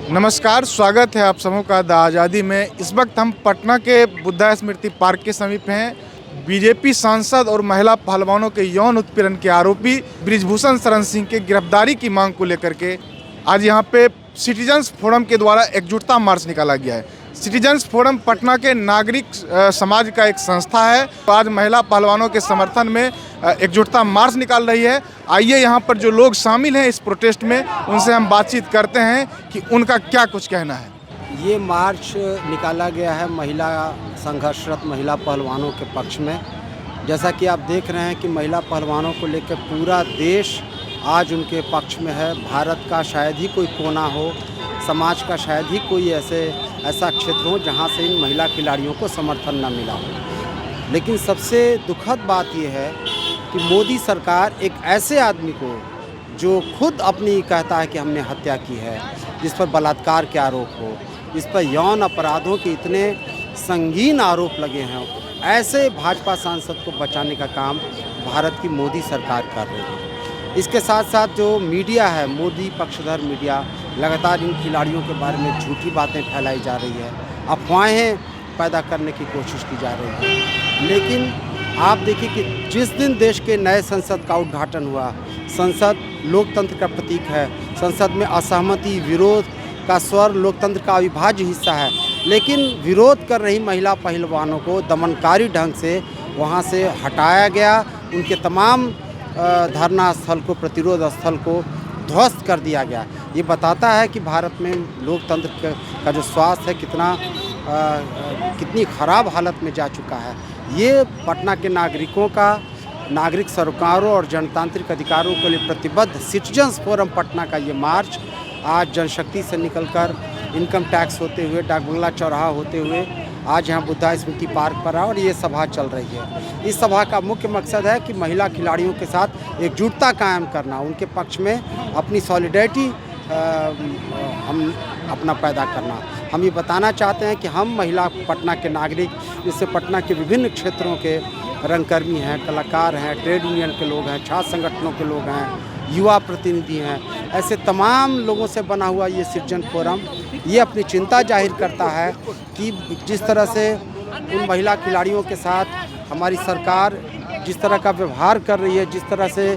नमस्कार, स्वागत है आप सबों का द आज़ादी में। इस वक्त हम पटना के बुद्धा स्मृति पार्क के समीप हैं। बीजेपी सांसद और महिला पहलवानों के यौन उत्पीड़न के आरोपी बृजभूषण शरण सिंह के गिरफ्तारी की मांग को लेकर के आज यहाँ पे सिटीजन्स फोरम के द्वारा एकजुटता मार्च निकाला गया है। सिटीजन्स फोरम पटना के नागरिक समाज का एक संस्था है। तो आज महिला पहलवानों के समर्थन में एकजुटता मार्च निकाल रही है। आइए यहाँ पर जो लोग शामिल हैं इस प्रोटेस्ट में, उनसे हम बातचीत करते हैं कि उनका क्या कुछ कहना है। ये मार्च निकाला गया है महिला संघर्षरत महिला पहलवानों के पक्ष में। जैसा कि आप देख रहे हैं कि महिला पहलवानों को लेकर पूरा देश आज उनके पक्ष में है। भारत का शायद ही कोई कोना हो, समाज का शायद ही कोई ऐसा क्षेत्र हो जहाँ से इन महिला खिलाड़ियों को समर्थन न मिला हो। लेकिन सबसे दुखद बात यह है कि मोदी सरकार एक ऐसे आदमी को जो खुद अपनी कहता है कि हमने हत्या की है, जिस पर बलात्कार के आरोप हो, जिस पर यौन अपराधों के इतने संगीन आरोप लगे हैं, ऐसे भाजपा सांसद को बचाने का काम भारत की मोदी सरकार कर रही है। इसके साथ साथ जो मीडिया है, मोदी पक्षधर मीडिया, लगातार इन खिलाड़ियों के बारे में झूठी बातें फैलाई जा रही है, अफवाहें पैदा करने की कोशिश की जा रही है। लेकिन आप देखिए कि जिस दिन देश के नए संसद का उद्घाटन हुआ, संसद लोकतंत्र का प्रतीक है, संसद में असहमति विरोध का स्वर लोकतंत्र का अविभाज्य हिस्सा है, लेकिन विरोध कर रही महिला पहलवानों को दमनकारी ढंग से वहां से हटाया गया। उनके तमाम धरना स्थल को, प्रतिरोध स्थल को ध्वस्त कर दिया गया। ये बताता है कि भारत में लोकतंत्र का जो स्वास्थ्य है कितनी ख़राब हालत में जा चुका है। ये पटना के नागरिकों का, नागरिक सरकारों और जनतांत्रिक अधिकारों के लिए प्रतिबद्ध सिटीजन्स फोरम पटना का ये मार्च आज जनशक्ति से निकलकर इनकम टैक्स होते हुए, डाक बंगला चौराहा होते हुए आज यहाँ बुद्धा स्मृति पार्क पर और ये सभा चल रही है। इस सभा का मुख्य मकसद है कि महिला खिलाड़ियों के साथ एकजुटता कायम करना, उनके पक्ष में अपनी सॉलिडेरिटी हम अपना पैदा करना। हम ये बताना चाहते हैं कि हम महिला पटना के नागरिक, जिससे पटना के विभिन्न क्षेत्रों के रंगकर्मी हैं, कलाकार हैं, ट्रेड यूनियन के लोग हैं, छात्र संगठनों के लोग हैं, युवा प्रतिनिधि हैं, ऐसे तमाम लोगों से बना हुआ ये सिटीजन फोरम ये अपनी चिंता जाहिर करता है कि जिस तरह से उन महिला खिलाड़ियों के साथ हमारी सरकार जिस तरह का व्यवहार कर रही है, जिस तरह से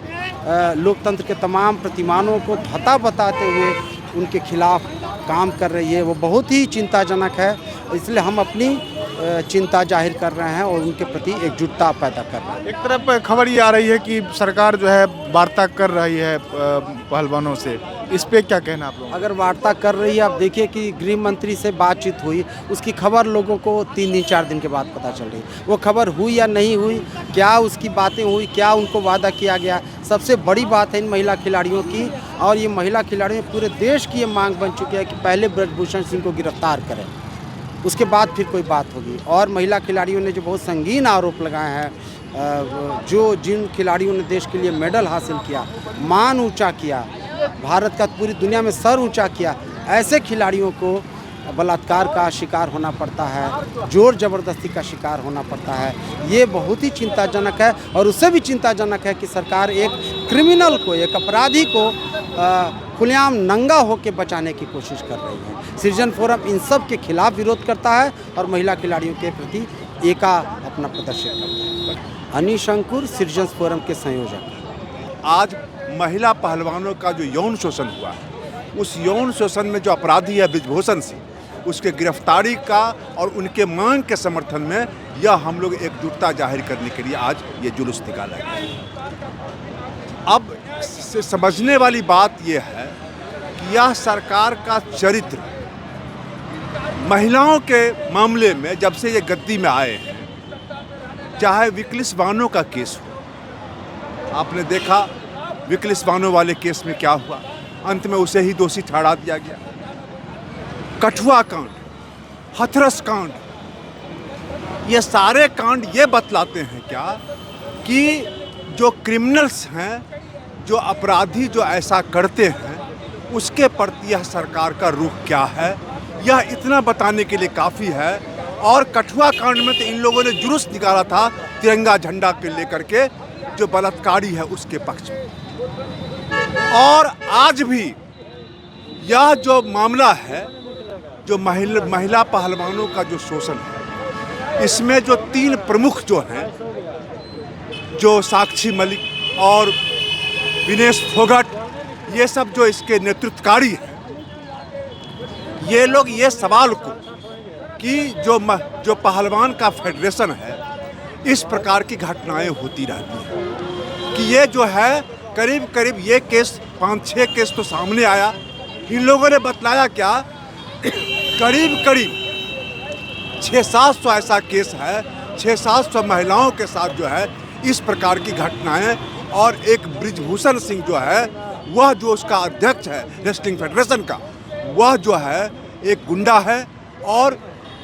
लोकतंत्र के तमाम प्रतिमानों को धता बताते हुए उनके खिलाफ काम कर रही है, वो बहुत ही चिंताजनक है। इसलिए हम अपनी चिंता जाहिर कर रहे हैं और उनके प्रति एकजुटता पैदा कर रहे हैं। एक तरफ खबर ये आ रही है कि सरकार जो है वार्ता कर रही है पहलवानों से, इस पे क्या कहना आप लोग? अगर वार्ता कर रही है, आप देखिए कि गृह मंत्री से बातचीत हुई, उसकी खबर लोगों को 3 दिन 4 दिन के बाद पता चल रही। वो खबर हुई या नहीं हुई, क्या उसकी बातें हुई, क्या उनको वादा किया गया, सबसे बड़ी बात है इन महिला खिलाड़ियों की। और ये महिला खिलाड़ियों पूरे देश की ये मांग बन चुकी है कि पहले बृजभूषण सिंह को गिरफ्तार करें, उसके बाद फिर कोई बात होगी। और महिला खिलाड़ियों ने जो बहुत संगीन आरोप लगाए हैं, जिन खिलाड़ियों ने देश के लिए मेडल हासिल किया, मान ऊंचा किया, भारत का पूरी दुनिया में सर ऊंचा किया, ऐसे खिलाड़ियों को बलात्कार का शिकार होना पड़ता है, जोर ज़बरदस्ती का शिकार होना पड़ता है। ये बहुत ही चिंताजनक है। और उससे भी चिंताजनक है कि सरकार एक क्रिमिनल को, एक अपराधी को खुलेआम नंगा होकर बचाने की कोशिश कर रही है। सिटीजन फोरम इन सब के खिलाफ विरोध करता है और महिला खिलाड़ियों के प्रति एका अपना प्रदर्शित करता है। अनिश अंकुर, सिटीजन फोरम के संयोजक। आज महिला पहलवानों का जो यौन शोषण हुआ है, उस यौन शोषण में जो अपराधी है बृजभूषण सिंह, उसके गिरफ्तारी का और उनके मांग के समर्थन में यह हम लोग एकजुटता जाहिर करने के लिए आज ये जुलूस निकाला गया। अब से समझने वाली बात यह है कि यह सरकार का चरित्र महिलाओं के मामले में जब से ये गद्दी में आए हैं, चाहे विकलिस बानो का केस हो, आपने देखा विकलिस बानो वाले केस में क्या हुआ, अंत में उसे ही दोषी ठहरा दिया गया। कठुआ कांड, हथरस कांड, ये सारे कांड ये बतलाते हैं क्या कि जो क्रिमिनल्स हैं, जो अपराधी जो ऐसा करते हैं, उसके प्रति यह सरकार का रुख क्या है, यह इतना बताने के लिए काफ़ी है। और कठुआ कांड में तो इन लोगों ने जुलूस निकाला था तिरंगा झंडा के लेकर के, जो बलात्कारी है उसके पक्ष में। और आज भी यह जो मामला है, जो महिला पहलवानों का जो शोषण है, इसमें जो 3 प्रमुख जो हैं, जो साक्षी मलिक और विनेश फोगाट, ये सब जो इसके नेतृत्वकारी हैं, ये लोग ये सवाल को कि जो पहलवान का फेडरेशन है, इस प्रकार की घटनाएं होती रहती हैं कि ये जो है करीब करीब ये केस 5-6 केस तो सामने आया। इन लोगों ने बतलाया क्या, करीब करीब 600-700 ऐसा केस है, 600-700 महिलाओं के साथ जो है इस प्रकार की घटनाएं। और एक ब्रिजभूषण सिंह जो है, वह जो उसका अध्यक्ष है रेसलिंग फेडरेशन का, वह जो है एक गुंडा है और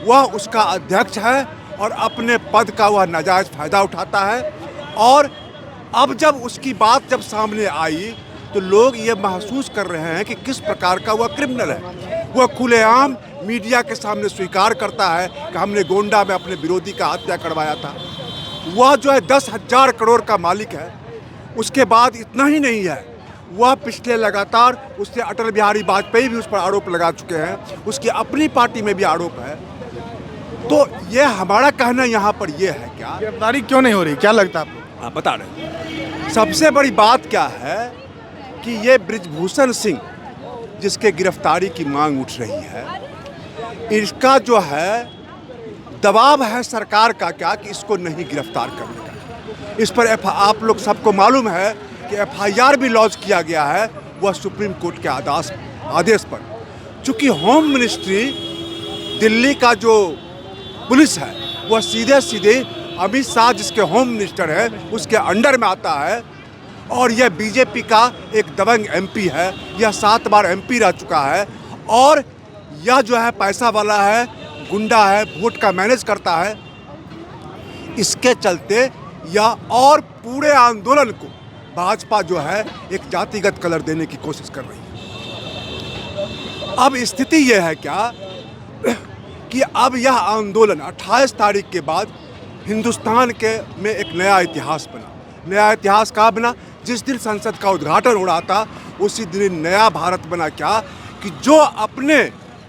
वह उसका अध्यक्ष है और अपने पद का वह नाजायज़ फ़ायदा उठाता है। और अब जब उसकी बात जब सामने आई तो लोग ये महसूस कर रहे हैं कि किस प्रकार का वह क्रिमिनल है। वह खुलेआम मीडिया के सामने स्वीकार करता है कि हमने गोंडा में अपने विरोधी का हत्या करवाया था। वह जो है 10,000 करोड़ का मालिक है। उसके बाद इतना ही नहीं है, वह पिछले लगातार उससे अटल बिहारी वाजपेयी भी उस पर आरोप लगा चुके हैं, उसकी अपनी पार्टी में भी आरोप है। तो ये हमारा कहना यहाँ पर यह है, क्या गिरफ्तारी क्यों नहीं हो रही, क्या लगता है आपको? आप बता रहे, सबसे बड़ी बात क्या है कि ये ब्रिजभूषण सिंह जिसके गिरफ्तारी की मांग उठ रही है, इसका जो है दबाव है सरकार का क्या कि इसको नहीं गिरफ्तार करने का। इस पर आप लोग सबको मालूम है कि FIR भी लॉन्च किया गया है, वह सुप्रीम कोर्ट के आदेश पर। चूँकि होम मिनिस्ट्री दिल्ली का जो पुलिस है वह सीधे सीधे अमित शाह जिसके होम मिनिस्टर है उसके अंडर में आता है। और यह बीजेपी का एक दबंग MP है, यह 7 बार MP रह चुका है। और यह जो है पैसा वाला है, गुंडा है, वोट का मैनेज करता है। इसके चलते यह और पूरे आंदोलन को भाजपा जो है एक जातिगत कलर देने की कोशिश कर रही है। अब स्थिति यह है क्या कि अब यह आंदोलन 28 तारीख के बाद हिंदुस्तान में एक नया इतिहास बना। नया इतिहास कहाँ बना? जिस दिन संसद का उद्घाटन हो रहा था उसी दिन नया भारत बना। क्या कि जो अपने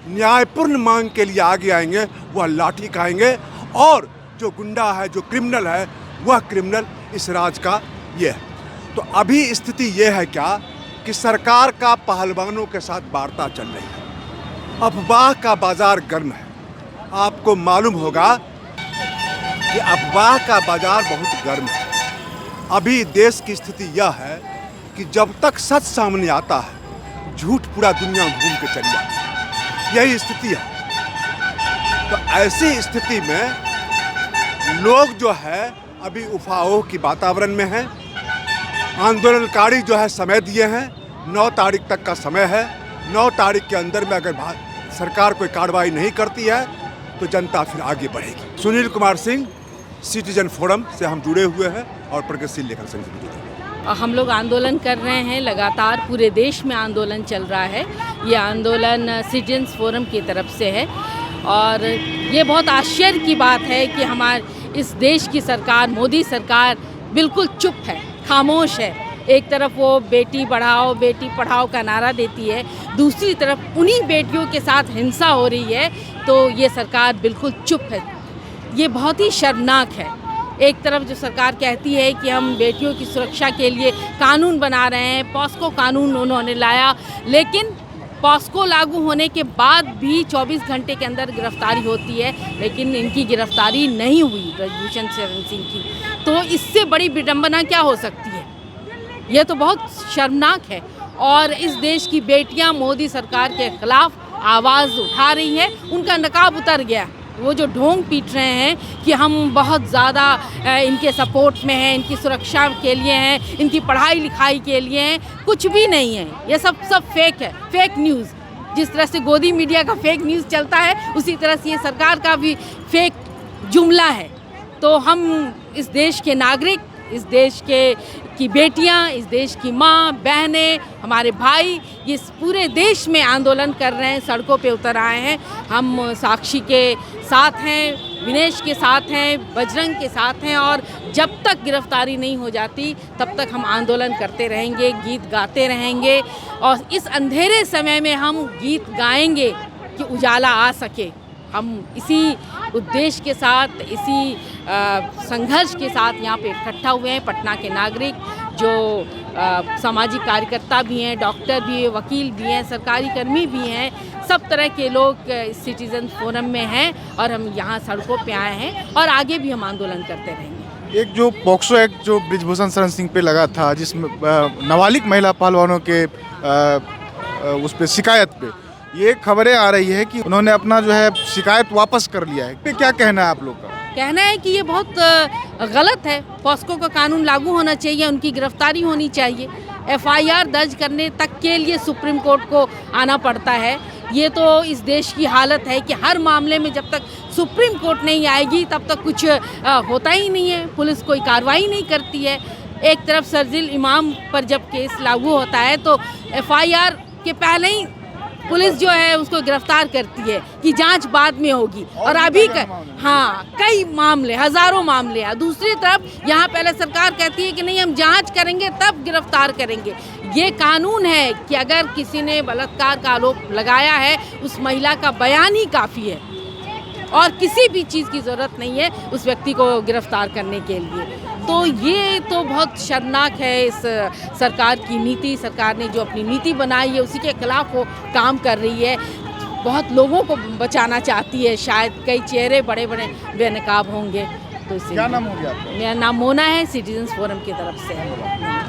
न्यायपूर्ण मांग के लिए आगे आएंगे वह लाठी खाएंगे और जो गुंडा है, जो क्रिमिनल है, वह क्रिमिनल इस राज का ये है। तो अभी स्थिति ये है क्या कि सरकार का पहलवानों के साथ वार्ता चल रही है। अफवाह का बाजार गर्म है। आपको मालूम होगा कि अफवाह का बाजार बहुत गर्म है। अभी देश की स्थिति यह है कि जब तक सच सामने आता है झूठ पूरा दुनिया घूम के चली जाती है। यही स्थिति है। तो ऐसी स्थिति में लोग जो है अभी उफाओं की वातावरण में है। आंदोलनकारी जो है समय दिए हैं, 9 तारीख तक का समय है। 9 तारीख के अंदर में अगर सरकार कोई कार्रवाई नहीं करती है तो जनता फिर आगे बढ़ेगी। सुनील कुमार सिंह, सिटीजन फोरम से हम जुड़े हुए हैं और प्रगतिशील लेखक संघ से जुड़े हैं। हम लोग आंदोलन कर रहे हैं, लगातार पूरे देश में आंदोलन चल रहा है। ये आंदोलन सिटीजन्स फोरम की तरफ से है और ये बहुत आश्चर्य की बात है कि हमारे इस देश की सरकार, मोदी सरकार बिल्कुल चुप है, खामोश है। एक तरफ वो बेटी पढ़ाओ का नारा देती है, दूसरी तरफ उन्हीं बेटियों के साथ हिंसा हो रही है, तो ये सरकार बिल्कुल चुप है। ये बहुत ही शर्मनाक है। एक तरफ जो सरकार कहती है कि हम बेटियों की सुरक्षा के लिए कानून बना रहे हैं, पॉस्को कानून उन्होंने लाया, लेकिन पॉस्को लागू होने के बाद भी 24 घंटे के अंदर गिरफ्तारी होती है, लेकिन इनकी गिरफ्तारी नहीं हुई ब्रिजभूषण शरण सिंह की। तो इससे बड़ी विडंबना क्या हो सकती है? यह तो बहुत शर्मनाक है। और इस देश की बेटियां मोदी सरकार के खिलाफ आवाज़ उठा रही है, उनका नकाब उतर गया। वो जो ढोंग पीट रहे हैं कि हम बहुत ज़्यादा इनके सपोर्ट में हैं, इनकी सुरक्षा के लिए हैं, इनकी पढ़ाई लिखाई के लिए हैं, कुछ भी नहीं है। ये सब फेक है, फेक न्यूज़। जिस तरह से गोदी मीडिया का फेक न्यूज़ चलता है, उसी तरह से ये सरकार का भी फेक जुमला है। तो हम इस देश के नागरिक, इस देश के की बेटियां, इस देश की माँ, बहनें, हमारे भाई ये इस पूरे देश में आंदोलन कर रहे हैं, सड़कों पे उतर आए हैं। हम साक्षी के साथ हैं, विनेश के साथ हैं, बजरंग के साथ हैं और जब तक गिरफ्तारी नहीं हो जाती तब तक हम आंदोलन करते रहेंगे, गीत गाते रहेंगे और इस अंधेरे समय में हम गीत गाएंगे कि उजाला आ सके। हम इसी उद्देश्य के साथ, इसी संघर्ष के साथ यहाँ पे इकट्ठा हुए हैं। पटना के नागरिक जो सामाजिक कार्यकर्ता भी हैं, डॉक्टर भी हैं, वकील भी हैं, सरकारी कर्मी भी हैं, सब तरह के लोग इस सिटीजन फोरम में हैं और हम यहाँ सड़कों पे आए हैं और आगे भी हम आंदोलन करते रहेंगे। एक जो पॉक्सो एक्ट जो बृजभूषण शरण सिंह पे लगा था, जिसमें नाबालिग महिला पहलवानों के उस पे शिकायत पे ये खबरें आ रही है कि उन्होंने अपना जो है शिकायत वापस कर लिया है। पे क्या कहना है आप लोग का? कहना है कि ये बहुत गलत है। पॉस्को का कानून लागू होना चाहिए, उनकी गिरफ्तारी होनी चाहिए। एफआईआर दर्ज करने तक के लिए सुप्रीम कोर्ट को आना पड़ता है। ये तो इस देश की हालत है कि हर मामले में जब तक सुप्रीम कोर्ट नहीं आएगी तब तक कुछ होता ही नहीं है, पुलिस कोई कार्रवाई नहीं करती है। एक तरफ शर्जील इमाम पर जब केस लागू होता है तो एफआईआर के पहले ही पुलिस जो है उसको गिरफ्तार करती है कि जांच बाद में होगी और अभी कई मामले, हजारों मामले हैं। दूसरी तरफ यहाँ पहले सरकार कहती है कि नहीं हम जांच करेंगे तब गिरफ्तार करेंगे। ये कानून है कि अगर किसी ने बलात्कार का आरोप लगाया है उस महिला का बयान ही काफ़ी है और किसी भी चीज़ की ज़रूरत नहीं है उस व्यक्ति को गिरफ्तार करने के लिए। तो ये तो बहुत शर्मनाक है इस सरकार की नीति। सरकार ने जो अपनी नीति बनाई है उसी के खिलाफ वो काम कर रही है। बहुत लोगों को बचाना चाहती है, शायद कई चेहरे बड़े बड़े बेनकाब होंगे। तो इससे क्या नाम हो गया आपका? मेरा नाम मोना है, सिटीजन्स फोरम की तरफ से है।